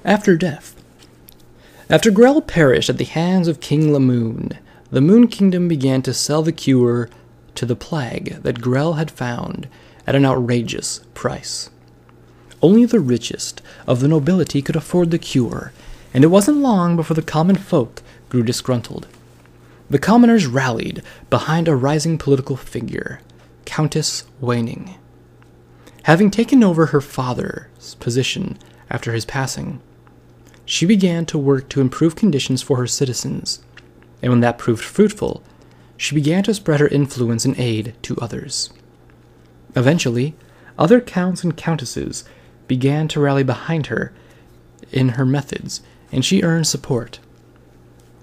After death. After Grell perished at the hands of King Lamoon, the Moon Kingdom began to sell the cure to the plague that Grell had found at an outrageous price. Only the richest of the nobility could afford the cure, and it wasn't long before the common folk grew disgruntled. The commoners rallied behind a rising political figure, Countess Waning. Having taken over her father's position after his passing, she began to work to improve conditions for her citizens, and when that proved fruitful, she began to spread her influence and aid to others. Eventually, other counts and countesses began to rally behind her in her methods, and she earned support.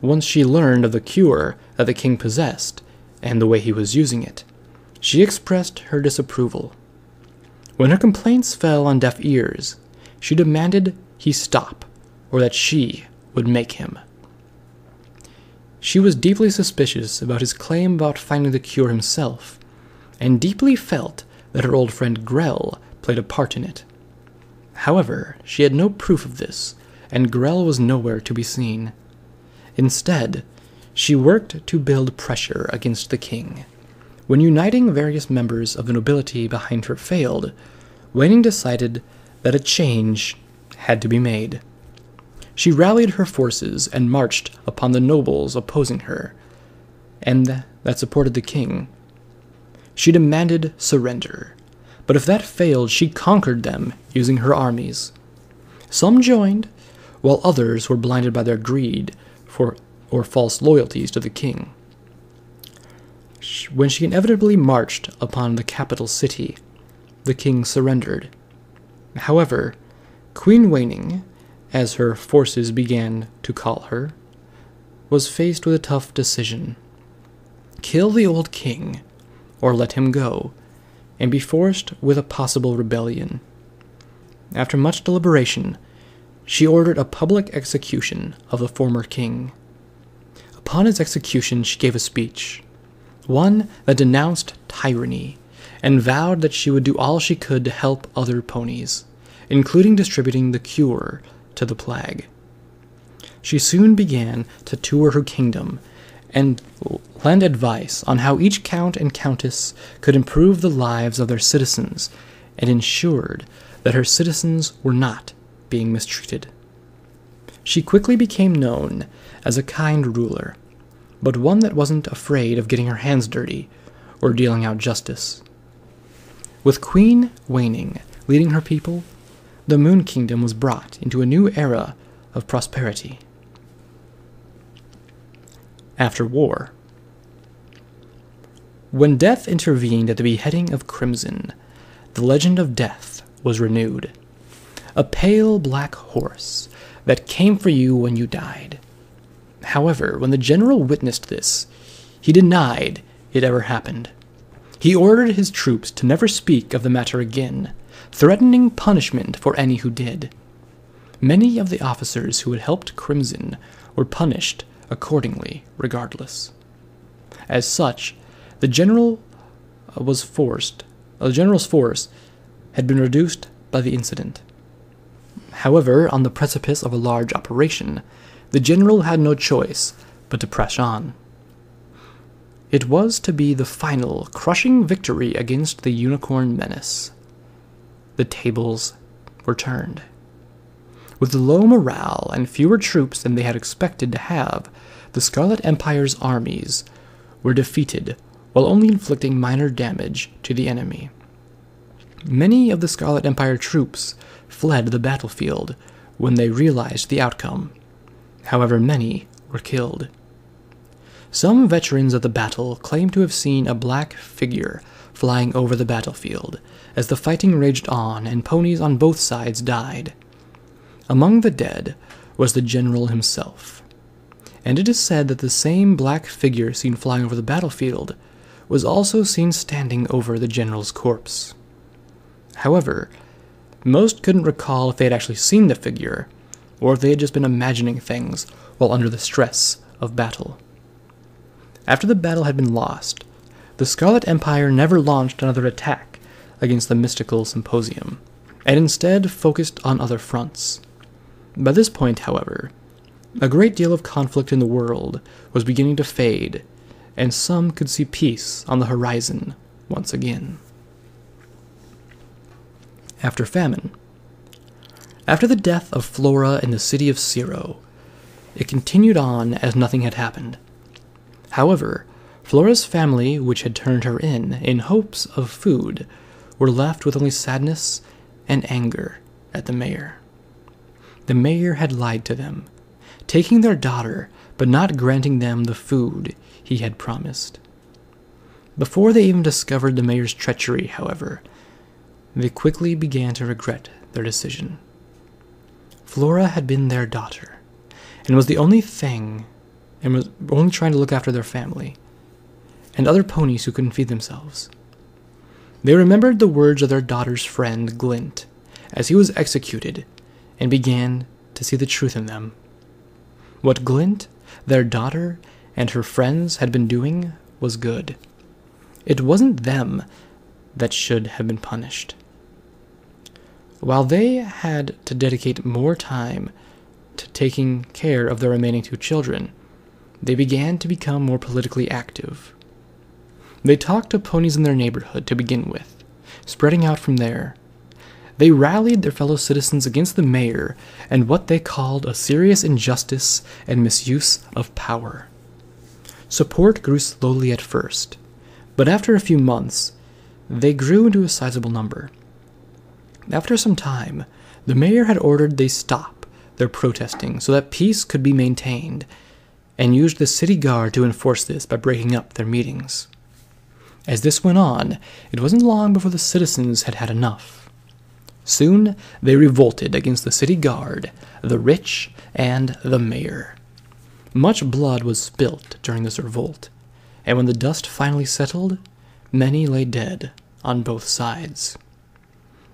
Once she learned of the cure that the king possessed, and the way he was using it, she expressed her disapproval. When her complaints fell on deaf ears, she demanded he stop, or that she would make him. She was deeply suspicious about his claim about finding the cure himself, and deeply felt that her old friend Grell played a part in it. However, she had no proof of this, and Grell was nowhere to be seen. Instead, she worked to build pressure against the king. When uniting various members of the nobility behind her failed, Waning decided that a change had to be made. She rallied her forces and marched upon the nobles opposing her, and that supported the king. She demanded surrender, but if that failed, she conquered them using her armies. Some joined, while others were blinded by their greed or false loyalties to the king. When she inevitably marched upon the capital city, the king surrendered. However, Queen Waning, as her forces began to call her, was faced with a tough decision. Kill the old king, or let him go, and be forced with a possible rebellion. After much deliberation, she ordered a public execution of the former king. Upon his execution, she gave a speech, one that denounced tyranny, and vowed that she would do all she could to help other ponies, including distributing the cure to the plague. She soon began to tour her kingdom and lend advice on how each count and countess could improve the lives of their citizens, and ensured that her citizens were not being mistreated. She quickly became known as a kind ruler, but one that wasn't afraid of getting her hands dirty or dealing out justice. With Queen Waning leading her people, the Moon Kingdom was brought into a new era of prosperity. After war. When death intervened at the beheading of Crimson, the legend of death was renewed. A pale black horse that came for you when you died. However, when the general witnessed this, he denied it ever happened. He ordered his troops to never speak of the matter again, threatening punishment for any who did. Many of the officers who had helped Crimson were punished accordingly, regardless. As such, the general's force had been reduced by the incident. However, on the precipice of a large operation, the general had no choice but to press on. It was to be the final, crushing victory against the Unicorn Menace. The tables were turned. With low morale and fewer troops than they had expected to have, the Scarlet Empire's armies were defeated while only inflicting minor damage to the enemy. Many of the Scarlet Empire troops fled the battlefield when they realized the outcome. However, many were killed. Some veterans of the battle claim to have seen a black figure flying over the battlefield as the fighting raged on and ponies on both sides died. Among the dead was the general himself, and it is said that the same black figure seen flying over the battlefield was also seen standing over the general's corpse. However, most couldn't recall if they had actually seen the figure, or if they had just been imagining things while under the stress of battle. After the battle had been lost, the Scarlet Empire never launched another attack against the mystical symposium, and instead focused on other fronts. By this point, however, a great deal of conflict in the world was beginning to fade, and some could see peace on the horizon once again. After famine. After the death of Flora in the city of Ciro, it continued on as nothing had happened. However, Flora's family, which had turned her in hopes of food, were left with only sadness and anger at the mayor. The mayor had lied to them, taking their daughter but not granting them the food he had promised. Before they even discovered the mayor's treachery, however, they quickly began to regret their decision. Flora had been their daughter, and was the only thing, and was only trying to look after their family, and other ponies who couldn't feed themselves. They remembered the words of their daughter's friend, Glint, as he was executed, and began to see the truth in them. What Glint, their daughter, and her friends had been doing was good. It wasn't them that should have been punished. While they had to dedicate more time to taking care of their remaining 2 children, they began to become more politically active. They talked to ponies in their neighborhood to begin with, spreading out from there. They rallied their fellow citizens against the mayor and what they called a serious injustice and misuse of power. Support grew slowly at first, but after a few months, they grew into a sizable number. After some time, the mayor had ordered they stop their protesting so that peace could be maintained, and used the city guard to enforce this by breaking up their meetings. As this went on, it wasn't long before the citizens had had enough. Soon, they revolted against the city guard, the rich, and the mayor. Much blood was spilt during this revolt, and when the dust finally settled, many lay dead on both sides.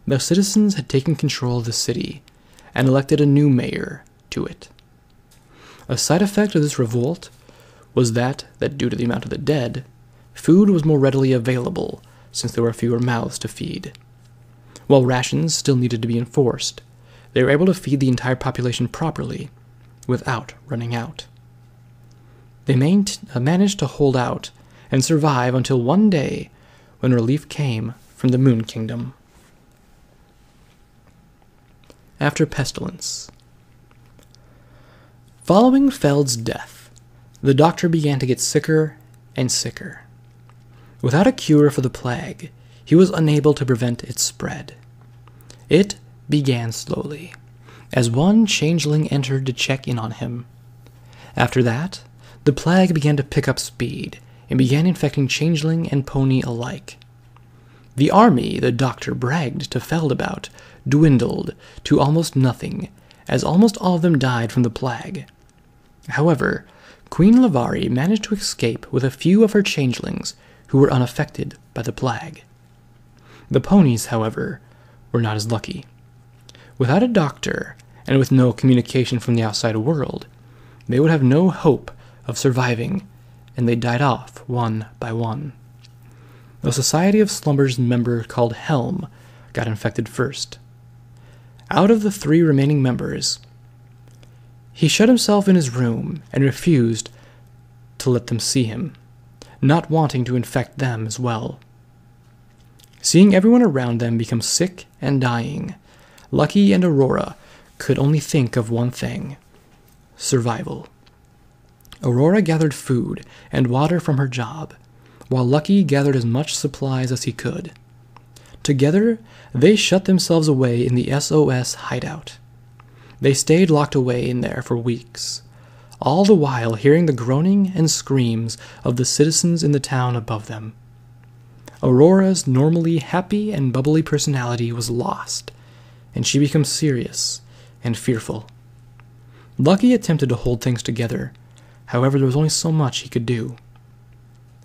The citizens had taken control of the city and elected a new mayor to it. A side effect of this revolt was that due to the amount of the dead, food was more readily available since there were fewer mouths to feed. While rations still needed to be enforced, they were able to feed the entire population properly without running out. They managed to hold out and survive until one day when relief came from the Moon Kingdom. After pestilence. Following Feld's death, the doctor began to get sicker and sicker. Without a cure for the plague, he was unable to prevent its spread. It began slowly, as one changeling entered to check in on him. After that, the plague began to pick up speed and began infecting changeling and pony alike. The army the doctor bragged to Feld about dwindled to almost nothing, as almost all of them died from the plague. However, Queen Lavari managed to escape with a few of her changelings who were unaffected by the plague. The ponies, however, were not as lucky. Without a doctor, and with no communication from the outside world, they would have no hope of surviving, and they died off one by one. The Society of Slumber's member called Helm got infected first. Out of the 3 remaining members, he shut himself in his room and refused to let them see him, not wanting to infect them as well. Seeing everyone around them become sick and dying, Lucky and Aurora could only think of one thing: survival. Aurora gathered food and water from her job, while Lucky gathered as much supplies as he could. Together, they shut themselves away in the SOS hideout. They stayed locked away in there for weeks, all the while hearing the groaning and screams of the citizens in the town above them. Aurora's normally happy and bubbly personality was lost, and she became serious and fearful. Lucky attempted to hold things together, however there was only so much he could do.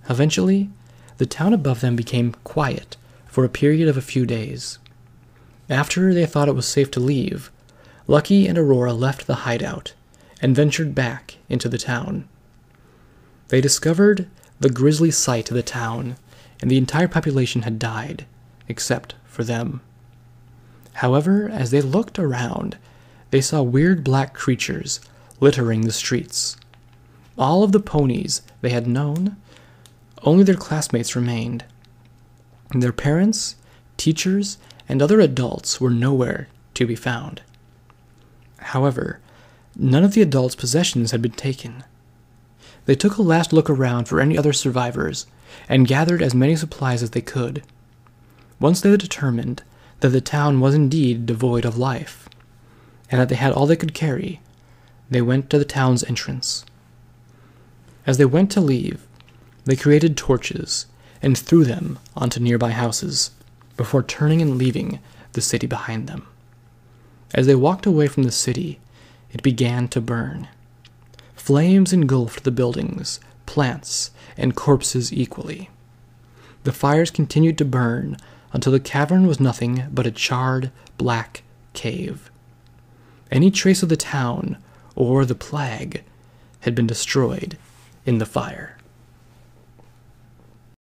Eventually, the town above them became quiet for a period of a few days. After they thought it was safe to leave, Lucky and Aurora left the hideout and ventured back into the town. They discovered the grisly sight of the town, and the entire population had died, except for them. However, as they looked around, they saw weird black creatures littering the streets. All of the ponies they had known, only their classmates remained. Their parents, teachers, and other adults were nowhere to be found. However, none of the adults' possessions had been taken. They took a last look around for any other survivors and gathered as many supplies as they could. Once they were determined that the town was indeed devoid of life, and that they had all they could carry, they went to the town's entrance. As they went to leave, they created torches and threw them onto nearby houses before turning and leaving the city behind them. As they walked away from the city, it began to burn. Flames engulfed the buildings, plants, and corpses equally. The fires continued to burn until the cavern was nothing but a charred, black cave. Any trace of the town or the plague had been destroyed in the fire.